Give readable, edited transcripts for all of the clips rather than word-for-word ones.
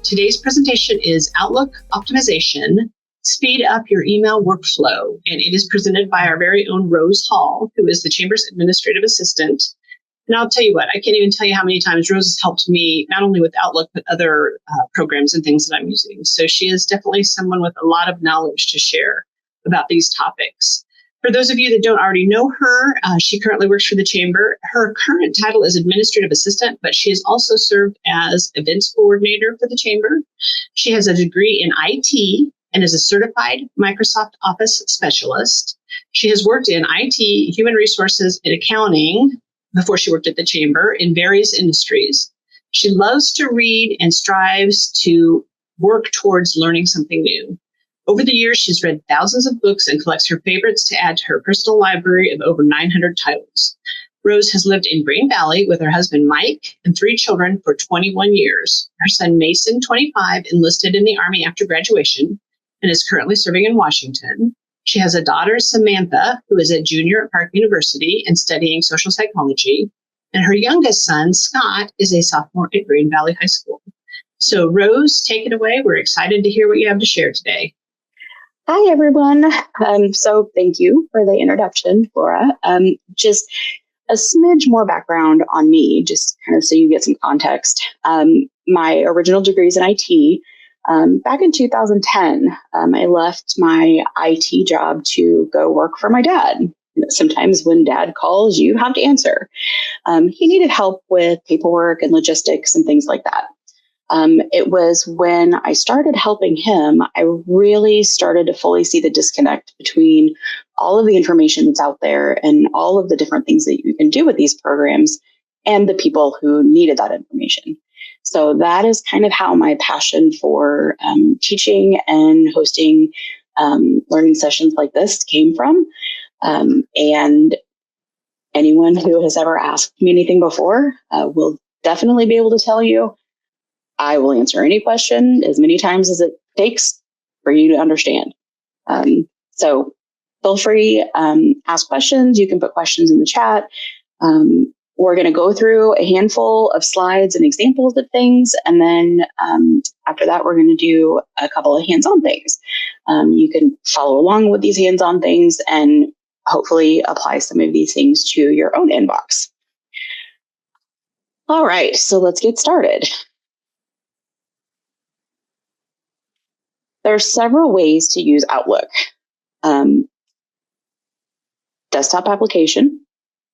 Today's presentation is Outlook Optimization, Speed Up Your Email Workflow, and it is presented by our very own Rose Hall, who is the Chamber's Administrative Assistant. And I'll tell you what, I can't even tell you how many times Rose has helped me, not only with Outlook, but other programs and things that I'm using. So she is definitely someone with a lot of knowledge to share about these topics. For those of you that don't already know her, she currently works for the Chamber. Her current title is Administrative Assistant, but she has also served as Events Coordinator for the Chamber. She has a degree in IT and is a certified Microsoft Office Specialist. She has worked in IT, human resources, and accounting before she worked at the Chamber in various industries. She loves to read and strives to work towards learning something new. Over the years, she's read thousands of books and collects her favorites to add to her personal library of over 900 titles. Rose has lived in Green Valley with her husband, Mike, and 3 children for 21 years. Her son, Mason, 25, enlisted in the Army after graduation and is currently serving in Washington. She has a daughter, Samantha, who is a junior at Park University and studying social psychology. And her youngest son, Scott, is a sophomore at Green Valley High School. So, Rose, take it away. We're excited to hear what you have to share today. Hi, everyone. So thank you for the introduction, Laura. Just a smidge more background on me, just kind of so you get some context. My original degree is in IT. Back in 2010, I left my IT job to go work for my dad. Sometimes when dad calls, you have to answer. He needed help with paperwork and logistics and things like that. It was when I started helping him, I really started to fully see the disconnect between all of the information that's out there and all of the different things that you can do with these programs and the people who needed that information. So that is kind of how my passion for teaching and hosting learning sessions like this came from. And anyone who has ever asked me anything before will definitely be able to tell you I will answer any question as many times as it takes for you to understand. So feel free, ask questions. You can put questions in the chat. We're going to go through a handful of slides and examples of things. And then after that, we're going to do a couple of hands-on things. You can follow along with these hands-on things and hopefully apply some of these things to your own inbox. All right, so let's get started. There are several ways to use Outlook. Desktop application.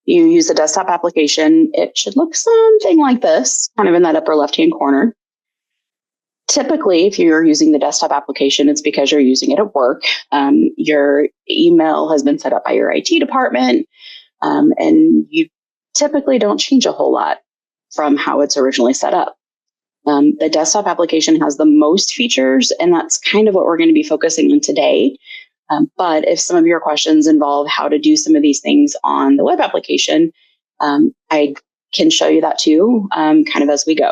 You use the desktop application. It should look something like this, kind of in that upper left-hand corner. Typically, if you're using the desktop application, it's because you're using it at work. Your email has been set up by your IT department, and you typically don't change a whole lot from how it's originally set up. The desktop application has the most features, and that's kind of what we're going to be focusing on today. But if some of your questions involve how to do some of these things on the web application, I can show you that too, kind of as we go.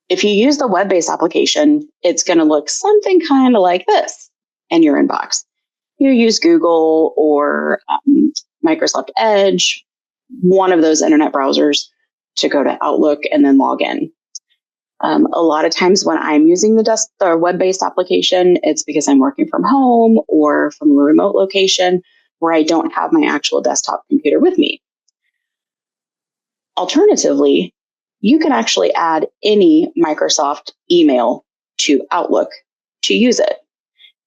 If you use the web-based application, it's going to look something kind of like this in your inbox. You use Google or Microsoft Edge, one of those internet browsers, to go to Outlook and then log in. A lot of times when I'm using the web-based application, it's because I'm working from home or from a remote location where I don't have my actual desktop computer with me. Alternatively, you can actually add any Microsoft email to Outlook to use it.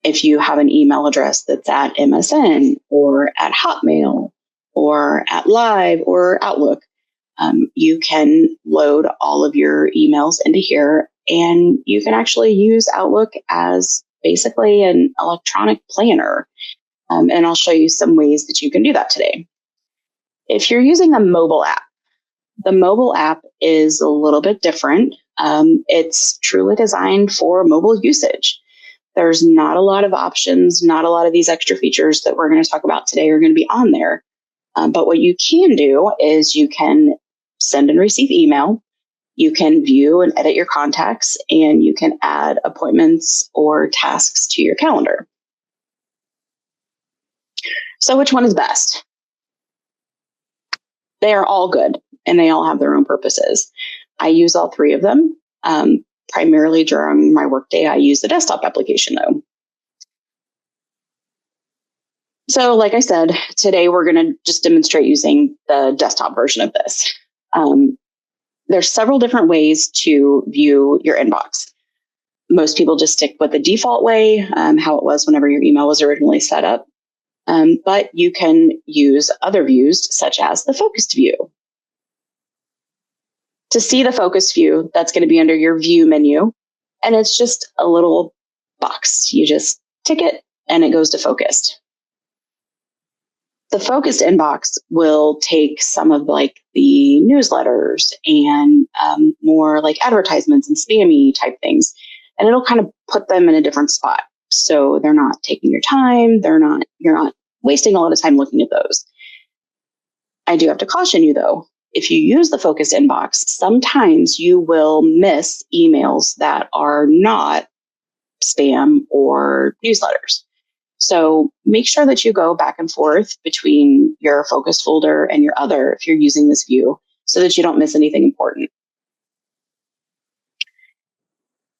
If you have an email address that's at MSN or at Hotmail or at Live or Outlook, you can load all of your emails into here, and you can actually use Outlook as basically an electronic planner. And I'll show you some ways that you can do that today. If you're using a mobile app, the mobile app is a little bit different. It's truly designed for mobile usage. There's not a lot of options, not a lot of these extra features that we're going to talk about today are going to be on there. But what you can do is you can send and receive email, you can view and edit your contacts, and you can add appointments or tasks to your calendar. So which one is best? They are all good and they all have their own purposes. I use all three of them. Primarily during my workday, I use the desktop application though. So like I said, today we're going to just demonstrate using the desktop version of this. There's several different ways to view your inbox. Most people just stick with the default way, how it was whenever your email was originally set up. But you can use other views, such as the focused view. To see the focused view, that's going to be under your view menu. And it's just a little box. You just tick it and it goes to focused. The focused inbox will take some of like the newsletters and more like advertisements and spammy type things. And it'll kind of put them in a different spot. So they're not taking your time. You're not wasting a lot of time looking at those. I do have to caution you though, if you use the focused inbox, sometimes you will miss emails that are not spam or newsletters. So make sure that you go back and forth between your focused folder and your other if you're using this view so that you don't miss anything important.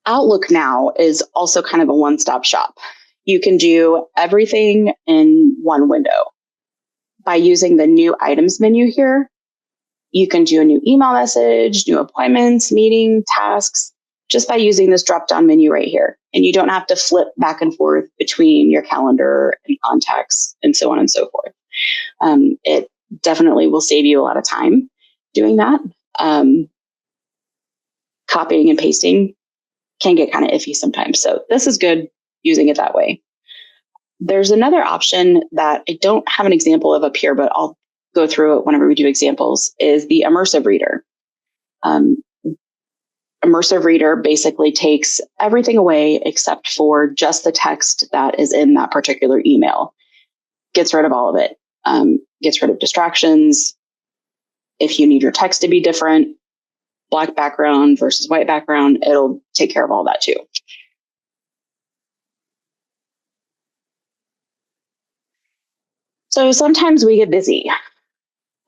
Outlook now is also kind of a one-stop shop. You can do everything in one window. By using the new items menu here, you can do a new email message, new appointments, meeting, tasks, just by using this drop-down menu right here. And you don't have to flip back and forth between your calendar and contacts and so on and so forth. It definitely will save you a lot of time doing that. Copying and pasting can get kind of iffy sometimes. So this is good using it that way. There's another option that I don't have an example of up here, but I'll go through it whenever we do examples, is the immersive reader. Immersive reader basically takes everything away except for just the text that is in that particular email. Gets rid of all of it. Gets rid of distractions. If you need your text to be different, black background versus white background, it'll take care of all that too. So sometimes we get busy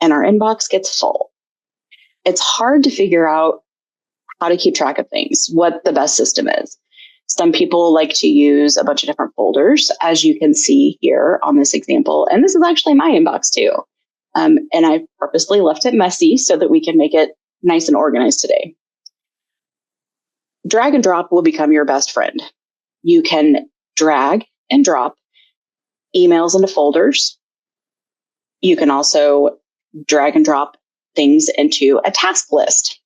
and our inbox gets full. It's hard to figure out how to keep track of things, what the best system is. Some people like to use a bunch of different folders, as you can see here on this example. And this is actually my inbox too. And I purposely left it messy so that we can make it nice and organized today. Drag and drop will become your best friend. You can drag and drop emails into folders. You can also drag and drop things into a task list.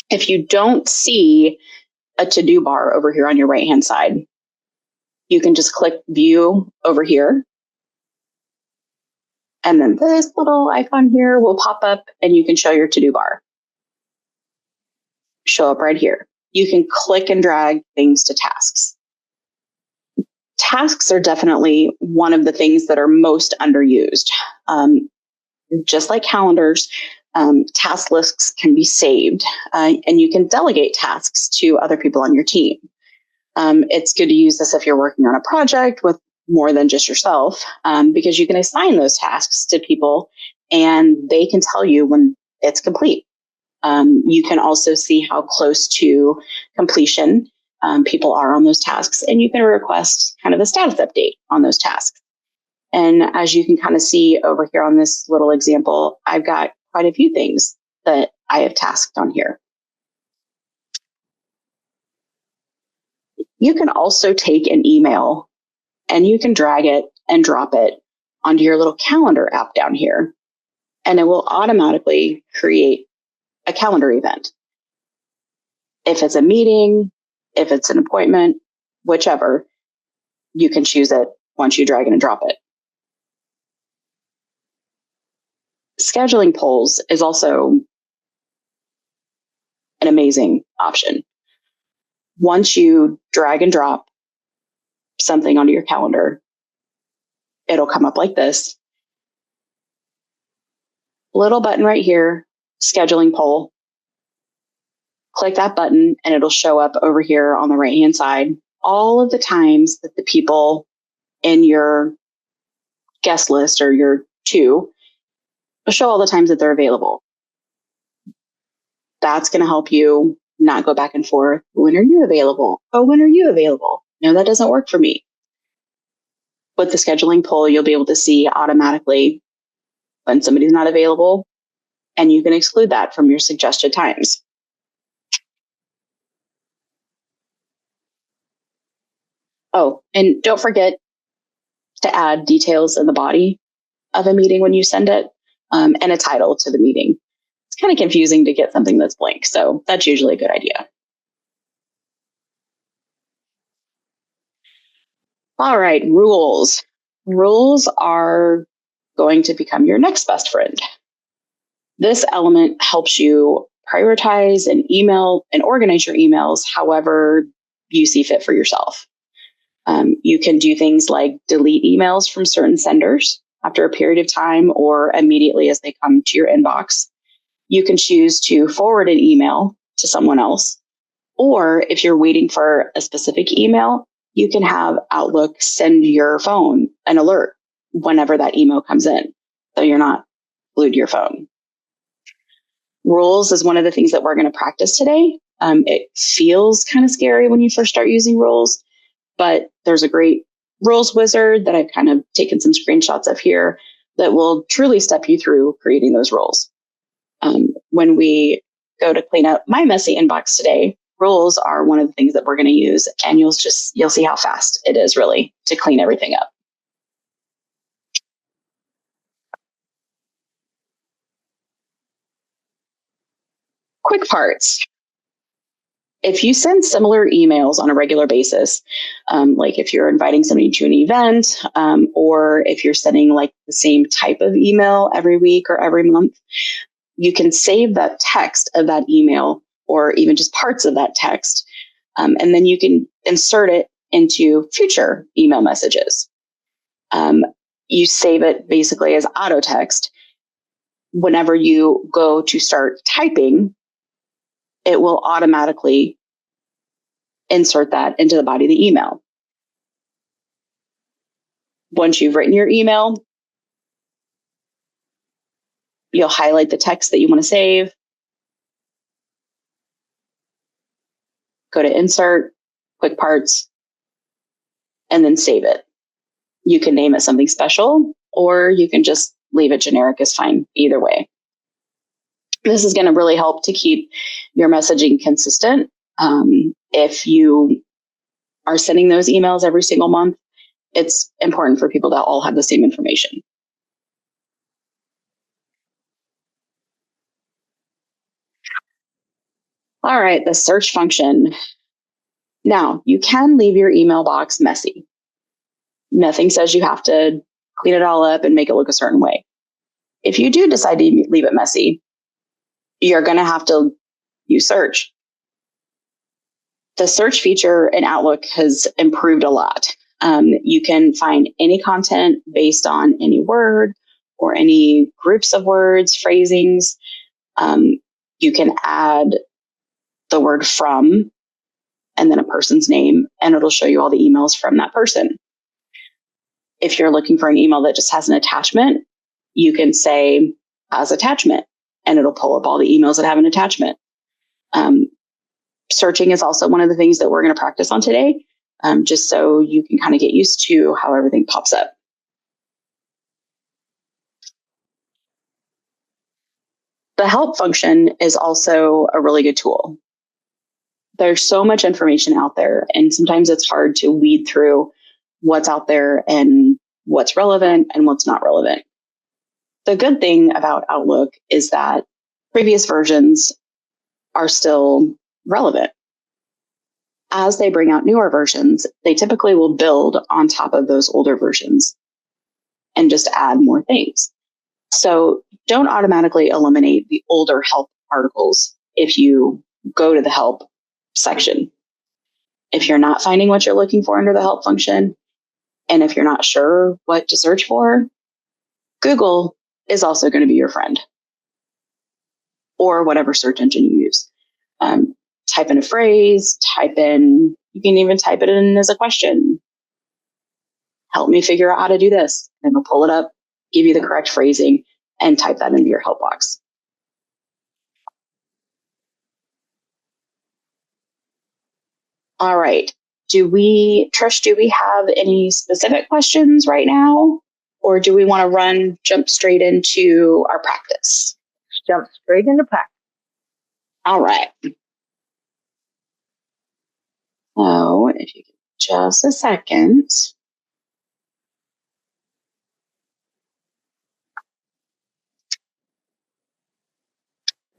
If you don't see a to-do bar over here on your right-hand side, you can just click view over here. And then this little icon here will pop up and you can show your to-do bar. Show up right here. You can click and drag things to tasks. Tasks are definitely one of the things that are most underused. Just like calendars, task lists can be saved and you can delegate tasks to other people on your team. It's good to use this if you're working on a project with more than just yourself, because you can assign those tasks to people and they can tell you when it's complete. You can also see how close to completion people are on those tasks, and you can request kind of a status update on those tasks. And as you can kind of see over here on this little example, I've got quite a few things that I have tasked on here. You can also take an email and you can drag it and drop it onto your little calendar app down here, and it will automatically create a calendar event. If it's a meeting, if it's an appointment, whichever, you can choose it once you drag it and drop it. Scheduling polls is also an amazing option. Once you drag and drop something onto your calendar, it'll come up like this. Little button right here, scheduling poll. Click that button and it'll show up over here on the right-hand side. All of the times that the people in your guest list or your two show all the times that they're available. That's going to help you not go back and forth. When are you available? Oh, when are you available? No, that doesn't work for me. With the scheduling poll, you'll be able to see automatically when somebody's not available, and you can exclude that from your suggested times. Oh, and don't forget to add details in the body of a meeting when you send it, and a title to the meeting. It's kind of confusing to get something that's blank, so that's usually a good idea. All right, rules. Rules are going to become your next best friend. This element helps you prioritize and email and organize your emails however you see fit for yourself. You can do things like delete emails from certain senders after a period of time or immediately as they come to your inbox. You can choose to forward an email to someone else. Or if you're waiting for a specific email, you can have Outlook send your phone an alert whenever that email comes in, so you're not glued to your phone. Rules is one of the things that we're going to practice today. It feels kind of scary when you first start using rules, but there's a great rules wizard that I've kind of taken some screenshots of here that will truly step you through creating those rules. When we go to clean up my messy inbox today, rules are one of the things that we're going to use, and you'll see how fast it is really to clean everything up. Quick parts. If you send similar emails on a regular basis, like if you're inviting somebody to an event, or if you're sending like the same type of email every week or every month, you can save that text of that email or even just parts of that text, and then you can insert it into future email messages. You save it basically as auto text. Whenever you go to start typing, it will automatically insert that into the body of the email. Once you've written your email, you'll highlight the text that you want to save, go to insert, quick parts, and then save it. You can name it something special, or you can just leave it generic, is fine either way. This is going to really help to keep your messaging consistent. If you are sending those emails every single month, it's important for people to all have the same information. All right, the search function. Now, you can leave your email box messy. Nothing says you have to clean it all up and make it look a certain way. If you do decide to leave it messy, you're going to have to use search. The search feature in Outlook has improved a lot. You can find any content based on any word or any groups of words, phrasings. You can add the word from and then a person's name, and it'll show you all the emails from that person. If you're looking for an email that just has an attachment, you can say as attachment, and it'll pull up all the emails that have an attachment. Searching is also one of the things that we're going to practice on today, just so you can kind of get used to how everything pops up. The help function is also a really good tool. There's so much information out there, and sometimes it's hard to weed through what's out there and what's relevant and what's not relevant. The good thing about Outlook is that previous versions are still relevant. As they bring out newer versions, they typically will build on top of those older versions and just add more things. So don't automatically eliminate the older help articles if you go to the help section. If you're not finding what you're looking for under the help function, and if you're not sure what to search for, Google is also going to be your friend, or whatever search engine you use. Type in a phrase, you can even type it in as a question. Help me figure out how to do this. And it'll pull it up, give you the correct phrasing, and type that into your help box. All right. Trish, do we have any specific questions right now? Or do we want to jump straight into our practice? Jump straight into practice. All right. So if you give just a second.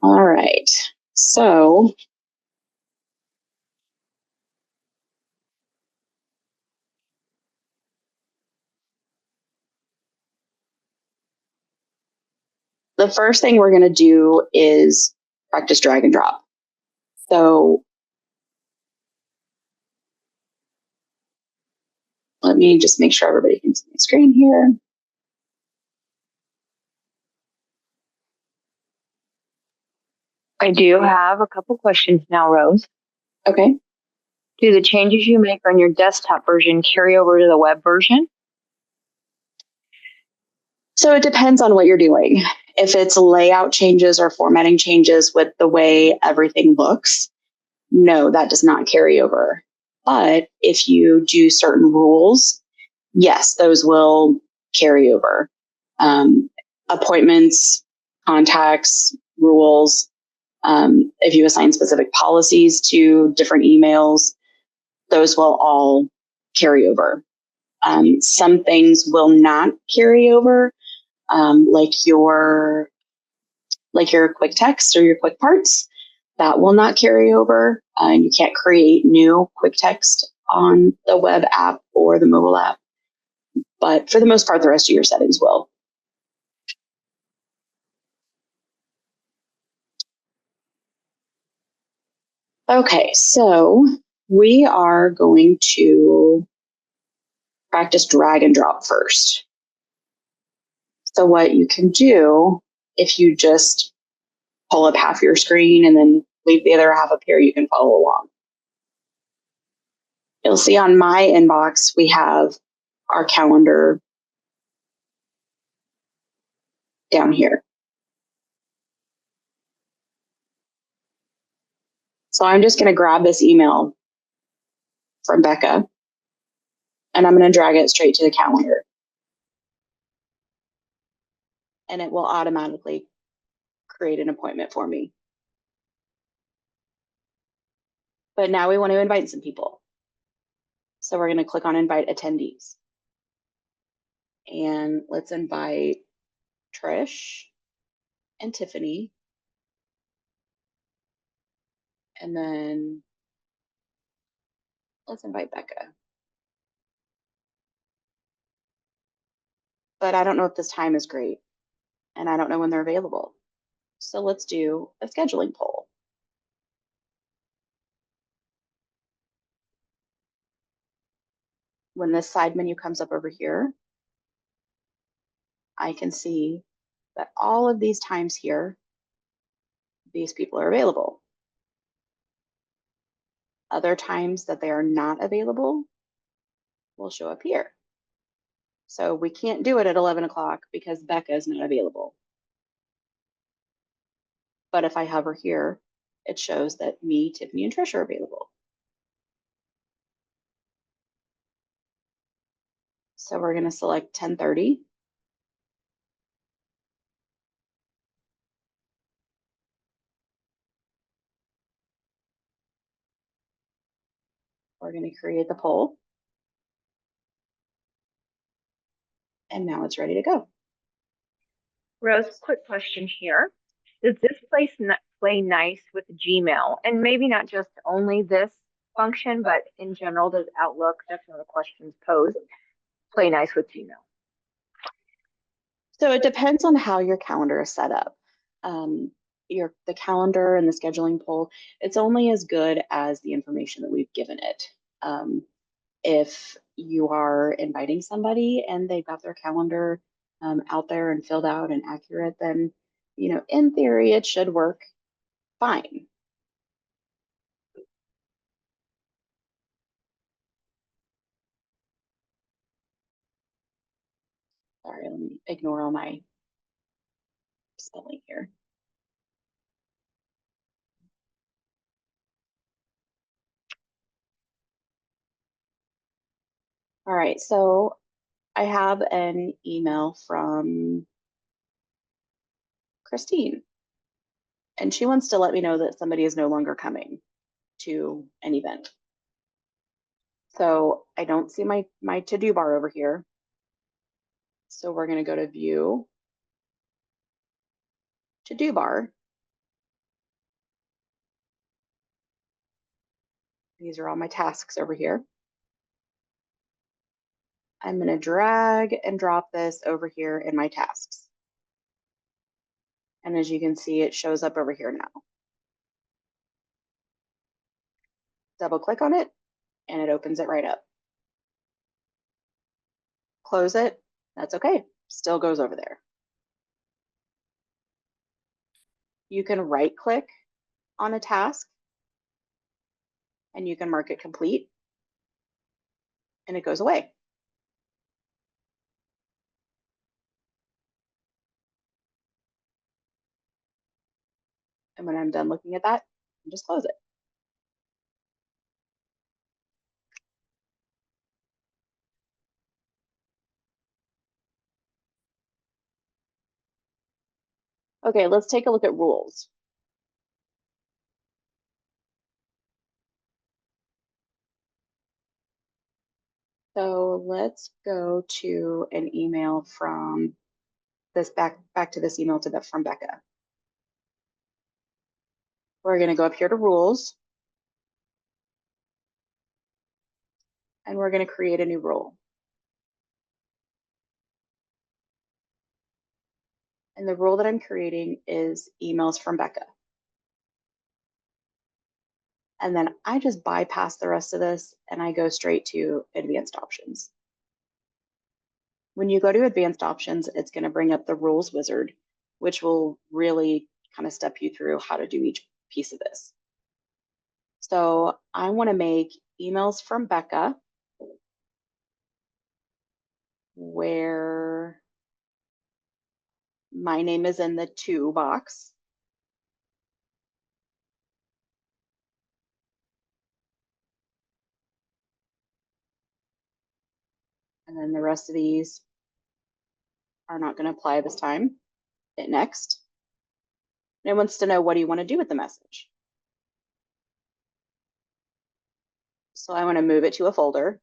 All right. So the first thing we're going to do is practice drag and drop. So let me just make sure everybody can see my screen here. I do have a couple questions now, Rose. Okay. Do the changes you make on your desktop version carry over to the web version? So it depends on what you're doing. If it's layout changes or formatting changes with the way everything looks, no, that does not carry over. But if you do certain rules, yes, those will carry over. Appointments, contacts, rules. If you assign specific policies to different emails, those will all carry over. Some things will not carry over, like your quick text or your quick parts. That will not carry over. And you can't create new quick text on the web app or the mobile app. But for the most part, the rest of your settings will. Okay, so we are going to practice drag and drop first. So what you can do, if you just pull up half your screen and then leave the other half up here, you can follow along. You'll see on my inbox, we have our calendar down here. So I'm just going to grab this email from Becca and I'm going to drag it straight to the calendar. And it will automatically create an appointment for me. But now we want to invite some people. So we're going to click on invite attendees. And let's invite Trish and Tiffany. And then let's invite Becca. But I don't know if this time is great. And I don't know when they're available. So let's do a scheduling poll. When this side menu comes up over here, I can see that all of these times here, these people are available. Other times that they are not available will show up here. So we can't do it at 11 o'clock because Becca is not available. But if I hover here, it shows that me, Tiffany, and Trish are available. So we're going to select 10:30. We're going to create the poll. And now it's ready to go. Rose, quick question here. Does this play nice with Gmail? And maybe not just only this function, but in general, does Outlook, that's one of the questions posed, play nice with Gmail? So it depends on how your calendar is set up. The calendar and the scheduling poll, it's only as good as the information that we've given it. If you are inviting somebody and they've got their calendar out there and filled out and accurate, then, in theory, it should work fine. Sorry, let me ignore all my spelling here. All right, so I have an email from Christine, and she wants to let me know that somebody is no longer coming to an event. So I don't see my to-do bar over here. So we're going to go to View, To-Do Bar. These are all my tasks over here. I'm going to drag and drop this over here in my tasks. And as you can see, it shows up over here now. Double click on it and it opens it right up. Close it. That's okay. Still goes over there. You can right click on a task and you can mark it complete and it goes away. And when I'm done looking at that, I just close it. Okay, let's take a look at rules. So let's go to an email from this back to this email from Becca. We're going to go up here to rules and we're going to create a new rule. And the rule that I'm creating is emails from Becca. And then I just bypass the rest of this and I go straight to advanced options. When you go to advanced options, it's going to bring up the rules wizard, which will really kind of step you through how to do each piece of this. So I want to make emails from Becca where my name is in the to box. And then the rest of these are not going to apply this time. Hit next. And it wants to know, what do you want to do with the message? So I want to move it to a folder.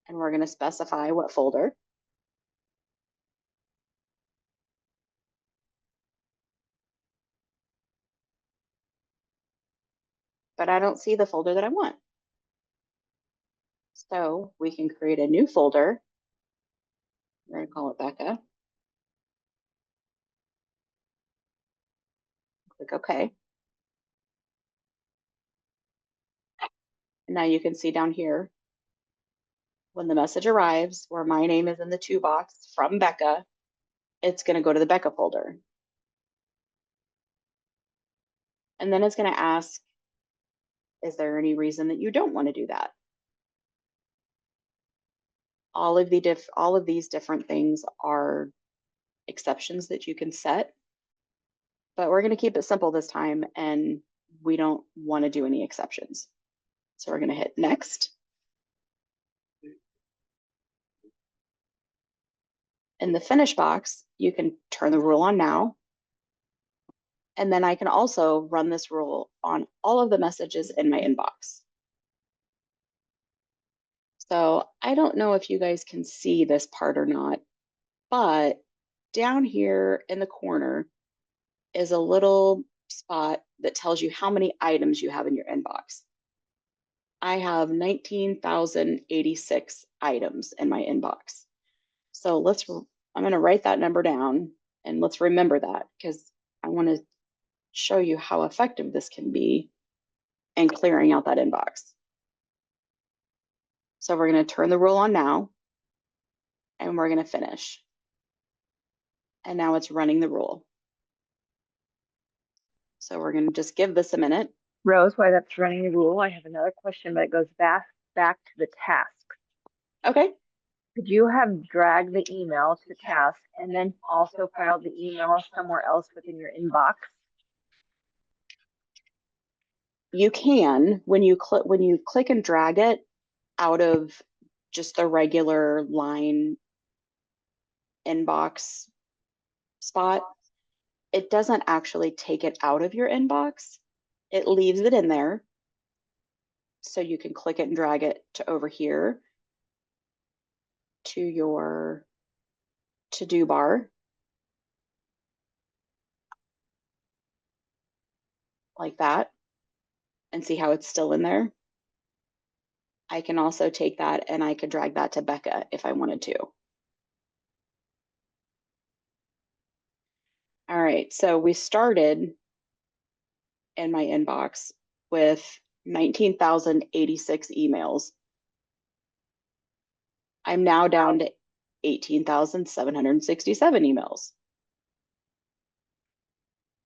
And we're going to specify what folder. But I don't see the folder that I want. So we can create a new folder. We're going to call it Becca. Click OK. And now you can see down here, when the message arrives, where my name is in the to box from Becca, it's going to go to the Becca folder. And then it's going to ask, is there any reason that you don't want to do that? All of these different things are exceptions that you can set, but we're going to keep it simple this time and we don't want to do any exceptions. So we're going to hit next. In the finish box, you can turn the rule on now. And then I can also run this rule on all of the messages in my inbox. So I don't know if you guys can see this part or not, but down here in the corner is a little spot that tells you how many items you have in your inbox. I have 19,086 items in my inbox. So I'm going to write that number down and let's remember that, because I want to show you how effective this can be in clearing out that inbox. So we're going to turn the rule on now and we're going to finish. And now it's running the rule. So we're going to just give this a minute. Rose, while that's running the rule, I have another question, but it goes back to the task. Okay. Could you have dragged the email to task and then also filed the email somewhere else within your inbox? You can when you click and drag it out of just the regular line inbox spot, it doesn't actually take it out of your inbox. It leaves it in there. So you can click it and drag it to over here to your to-do bar like that and see how it's still in there. I can also take that and I could drag that to Becca if I wanted to. All right, so we started in my inbox with 19,086 emails. I'm now down to 18,767 emails.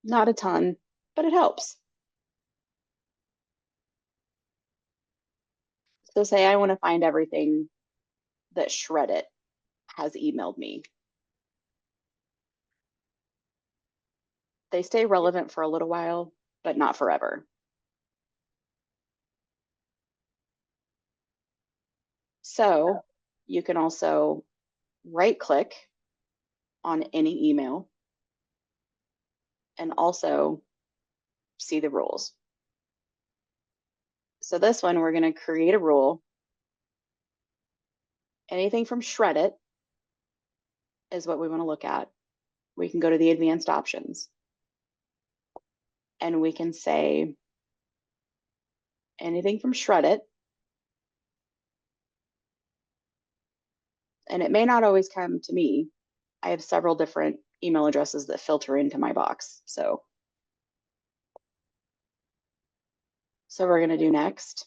Not a ton, but it helps. So say I want to find everything that Shreddit has emailed me. They stay relevant for a little while, but not forever. So you can also right click on any email and also see the rules. So this one, we're going to create a rule. Anything from Shreddit is what we want to look at. We can go to the advanced options and we can say anything from Shreddit. And it may not always come to me. I have several different email addresses that filter into my box. So we're going to do next.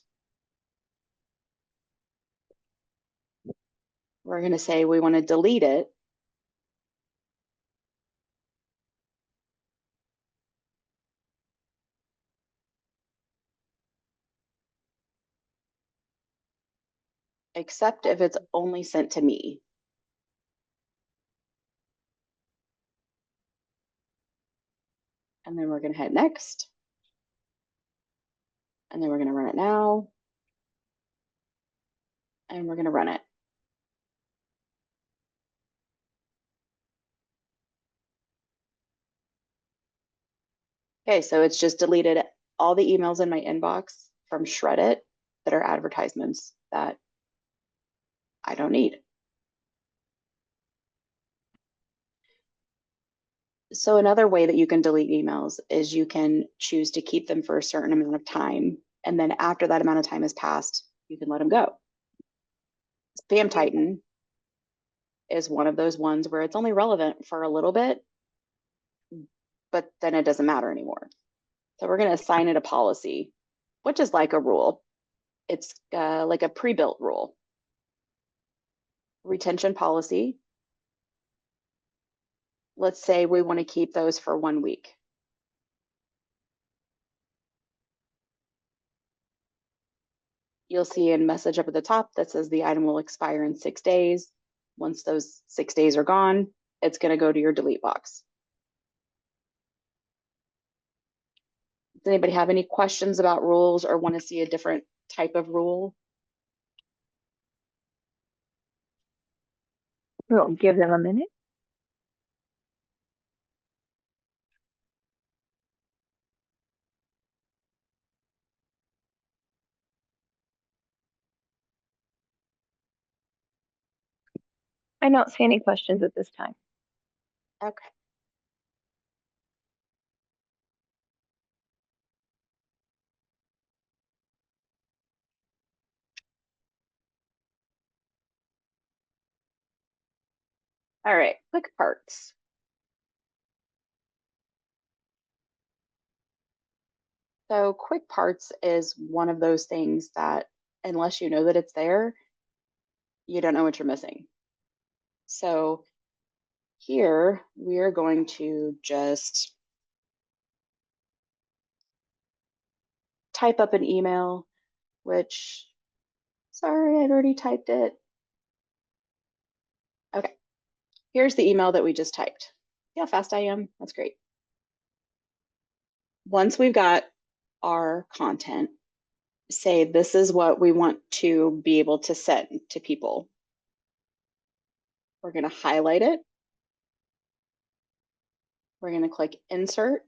We're going to say we want to delete it. Except if it's only sent to me. And then we're going to hit next. And then we're going to run it now. And we're going to run it. Okay, so it's just deleted all the emails in my inbox from Shreddit that are advertisements that I don't need. So another way that you can delete emails is you can choose to keep them for a certain amount of time. And then after that amount of time has passed, you can let them go. Spam Titan is one of those ones where it's only relevant for a little bit, but then it doesn't matter anymore. So we're going to assign it a policy, which is like a rule. It's like a pre-built rule. Retention policy. Let's say we want to keep those for 1 week. You'll see a message up at the top that says the item will expire in 6 days. Once those 6 days are gone, it's going to go to your delete box. Does anybody have any questions about rules or want to see a different type of rule? We'll give them a minute. I don't see any questions at this time. Okay. All right, quick parts. So quick parts is one of those things that unless you know that it's there, you don't know what you're missing. So here we are going to just type up an email, which, sorry, I've already typed it. here's the email that we just typed. See how fast I am? That's great. Once we've got our content, say this is what we want to be able to send to people. We're going to highlight it. We're going to click insert.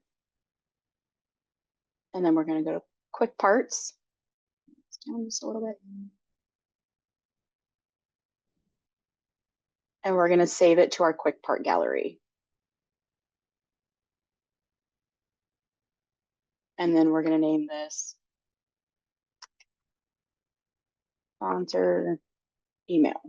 And then we're going to go to quick parts. Down just a little bit. And we're going to save it to our quick part gallery. And then we're going to name this sponsor email.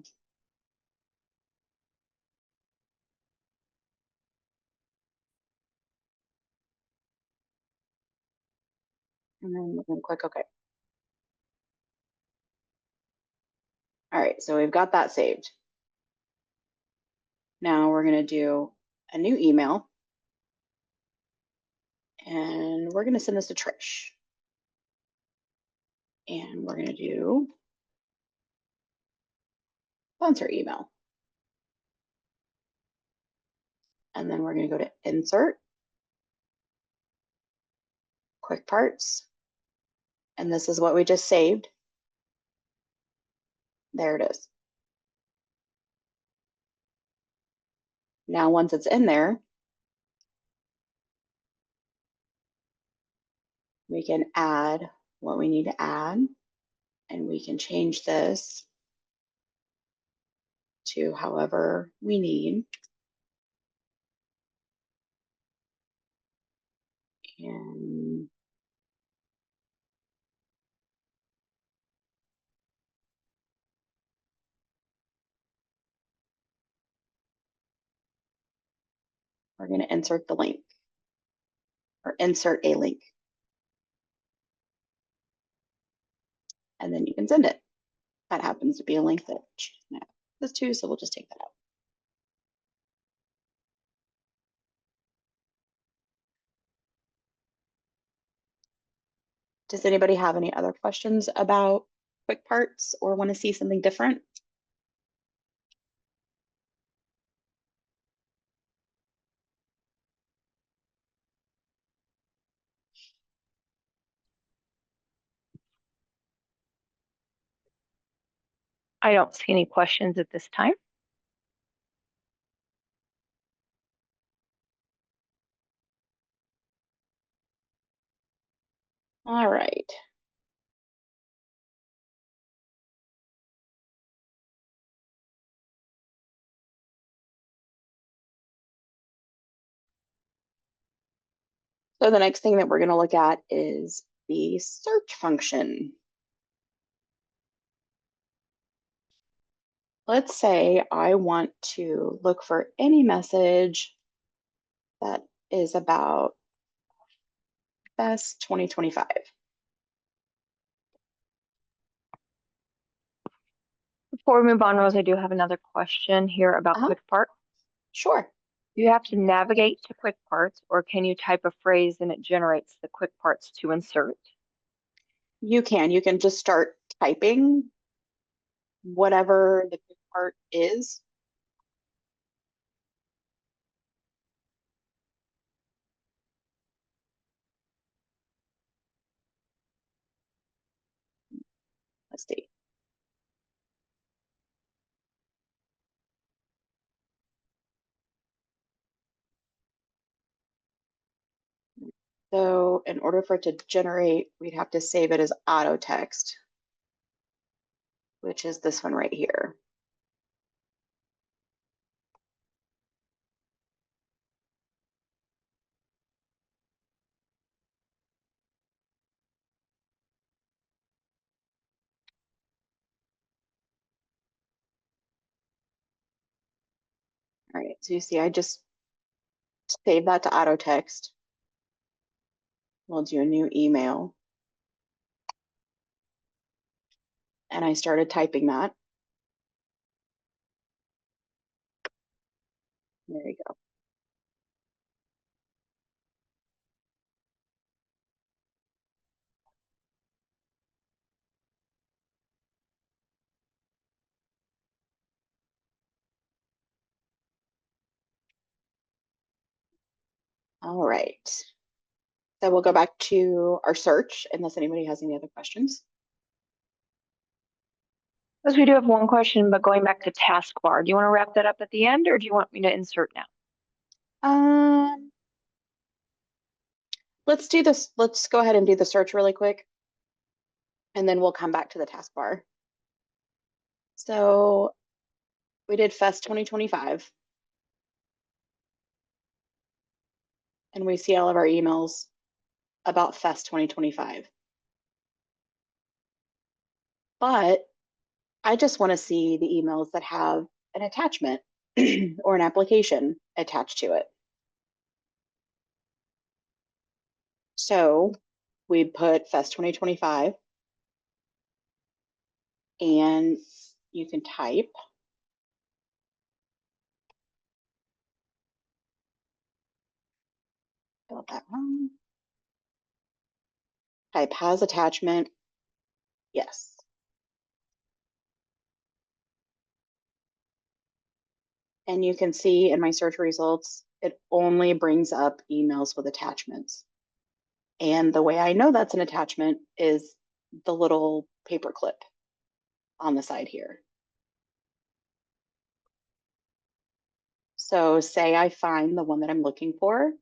And then we're going to click OK. All right, so we've got that saved. Now we're going to do a new email. And we're going to send this to Trish. And we're going to do sponsor email. And then we're going to go to insert, quick parts. And this is what we just saved. There it is. Now, once it's in there, we can add what we need to add, and we can change this to however we need. And we're going to insert the link, or insert a link. And then you can send it. That happens to be a link that this too, so we'll just take that out. Does anybody have any other questions about quick parts or want to see something different? I don't see any questions at this time. All right. So the next thing that we're going to look at is the search function. Let's say I want to look for any message that is about best 2025. Before we move on, Rose, I do have another question here about quick part. Sure. Do you have to navigate to quick parts, or can you type a phrase and it generates the quick parts to insert? You can just start typing whatever the quick part is. Let's see. So in order for it to generate, we'd have to save it as auto text, which is this one right here. All right, so you see, I just saved that to auto text. We'll do a new email. And I started typing that. There you go. All right. So we'll go back to our search unless anybody has any other questions. Because we do have one question, but going back to taskbar, do you want to wrap that up at the end or do you want me to insert now? Um, let's do this. Let's go ahead and do the search really quick. And then we'll come back to the taskbar. So we did Fest 2025. And we see all of our emails about Fest 2025. But I just want to see the emails that have an attachment or an application attached to it. So we put Fest 2025 and you can type spelled that wrong. Type has attachment. Yes. And you can see in my search results, it only brings up emails with attachments. And the way I know that's an attachment is the little paper clip on the side here. So say I find the one that I'm looking for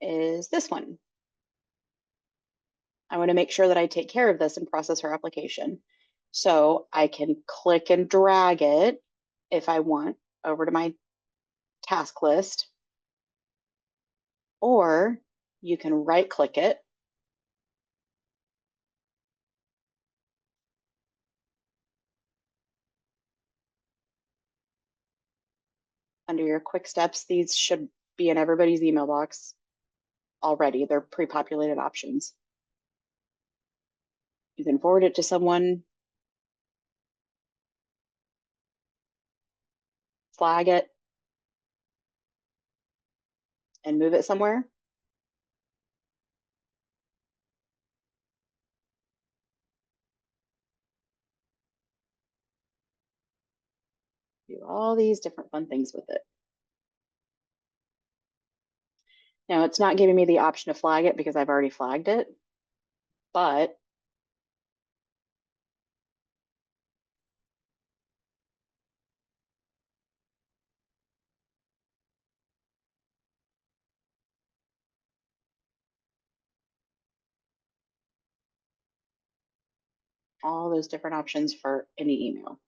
is this one. I want to make sure that I take care of this and process her application. So I can click and drag it if I want over to my task list, or you can right click it under your quick steps. These should be in everybody's email box already. They're pre-populated options. You can forward it to someone, flag it, and move it somewhere. Do all these different fun things with it. Now it's not giving me the option to flag it because I've already flagged it, but all those different options for any email.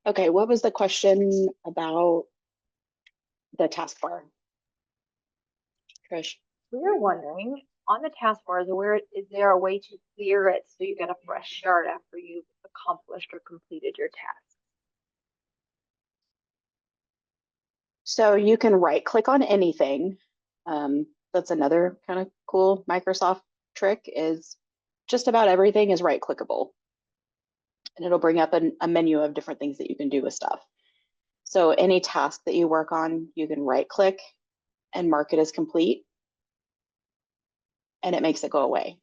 Okay, what was the question about the taskbar, Trish? We were wondering on the taskbar, is there a way to clear it so you get a fresh start after you've accomplished or completed your task? So you can right click on anything. That's another kind of cool Microsoft trick is just about everything is right clickable. And it'll bring up a menu of different things that you can do with stuff. So any task that you work on, you can right click and mark it as complete, and it makes it go away.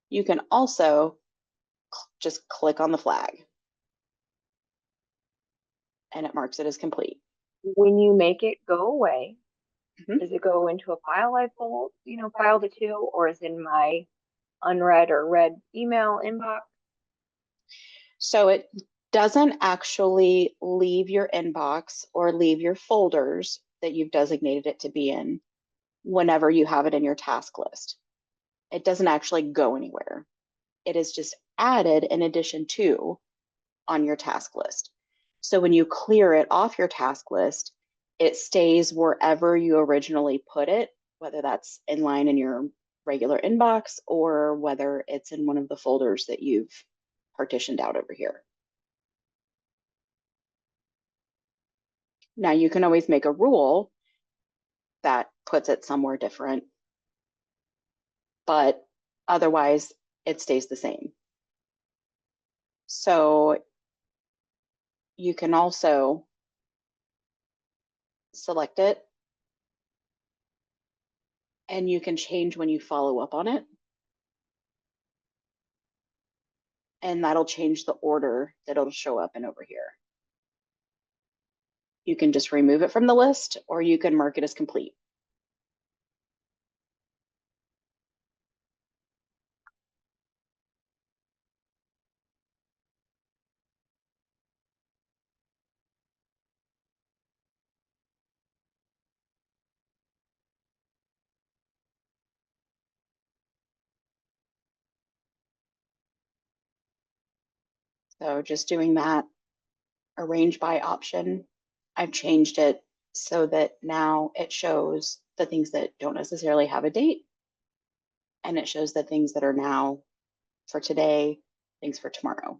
You can also just click on the flag and it marks it as complete. When you make it go away, Mhm. does it go into a file I filed it to, or is in my unread or read email inbox? So it doesn't actually leave your inbox or leave your folders that you've designated it to be in whenever you have it in your task list. It doesn't actually go anywhere. It is just added in addition to on your task list. So when you clear it off your task list, it stays wherever you originally put it, whether that's in line in your regular inbox or whether it's in one of the folders that you've partitioned out over here. Now you can always make a rule that puts it somewhere different, but otherwise it stays the same. So you can also select it and you can change when you follow up on it. and that'll change the order that it'll show up in over here. You can just remove it from the list, or you can mark it as complete. So just doing that arrange by option, I've changed it so that now it shows the things that don't necessarily have a date, and it shows the things that are now for today, things for tomorrow.